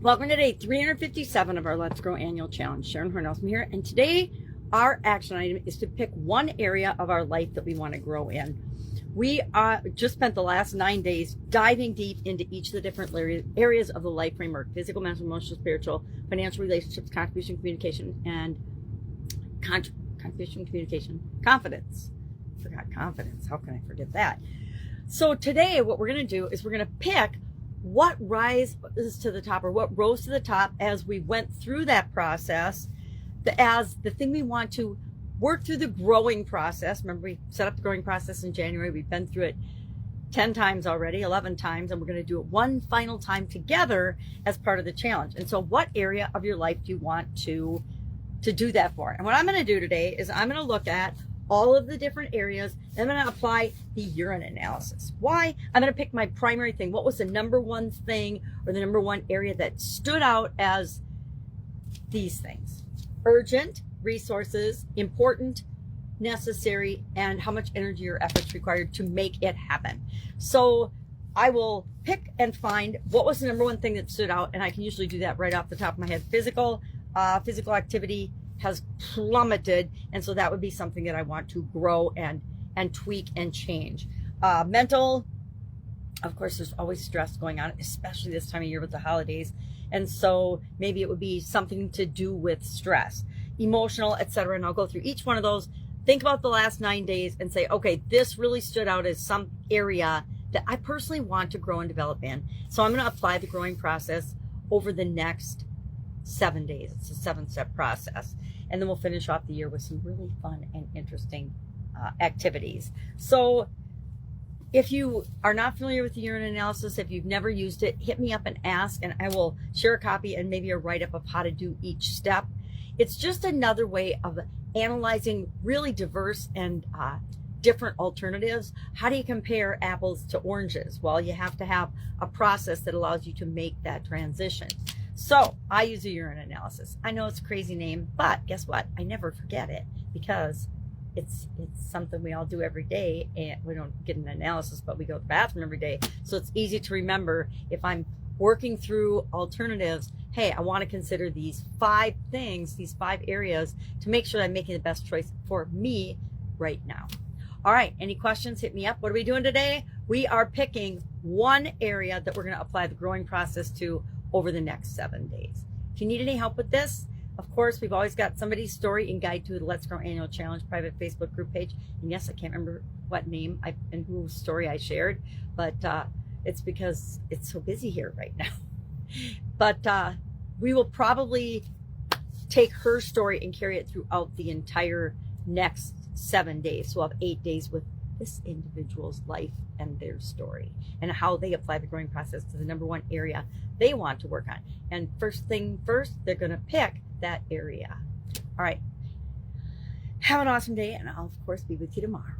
Welcome to day 357 of our Let's Grow Annual Challenge. Sharon Horne-Ellstrom here, and today our action item is to pick one area of our life that we want to grow in. We just spent the last 9 days diving deep into each of the different areas of the life framework: physical, mental, emotional, spiritual, financial, relationships, contribution, communication, and confidence. Forgot confidence. How can I forget that? So today what we're going to do is we're going to pick what rises to the top, or what rose to the top as we went through that process, as the thing we want to work through the growing process. Remember, we set up the growing process in January. We've been through it 10 times already, 11 times, and we're going to do it one final time together as part of the challenge. And so what area of your life do you want to do that for? And what I'm going to do today is I'm going to look at all of the different areas. I'm going to apply the urine analysis. Why? I'm going to pick my primary thing. What was the number one thing, or the number one area that stood out as these things? Urgent, resources, important, necessary, and how much energy or efforts required to make it happen. So I will pick and find what was the number one thing that stood out, and I can usually do that right off the top of my head. Physical activity has plummeted, and so that would be something that I want to grow and tweak and change. Mental, of course, there's always stress going on, especially this time of year with the holidays, and so maybe it would be something to do with stress. Emotional, etc. And I'll go through each one of those, think about the last 9 days, and say, okay, this really stood out as some area that I personally want to grow and develop in. So I'm going to apply the growing process over the next 7 days. It's a 7-step process. And then we'll finish off the year with some really fun and interesting activities. So if you are not familiar with the urine analysis, if you've never used it, hit me up and ask, and I will share a copy and maybe a write-up of how to do each step. It's just another way of analyzing really diverse and different alternatives. How do you compare apples to oranges? Well, you have to have a process that allows you to make that transition. So I use a urine analysis. I know it's a crazy name, but guess what? I never forget it, because it's something we all do every day, and we don't get an analysis, but we go to the bathroom every day. So it's easy to remember if I'm working through alternatives. Hey, I want to consider these 5 things, these 5 areas, to make sure I'm making the best choice for me right now. All right, any questions? Hit me up. What are we doing today? We are picking one area that we're going to apply the growing process to over the next 7 days. If you need any help with this, of course, we've always got somebody's story and guide to the Let's Grow Annual Challenge private Facebook group page. And yes, I can't remember what name and whose story I shared, but it's because it's so busy here right now. But we will probably take her story and carry it throughout the entire next 7 days. So we'll have 8 days with this individual's life and their story, and how they apply the growing process to the number one area they want to work on. And first thing first, they're going to pick that area. All right. Have an awesome day, and I'll, of course, be with you tomorrow.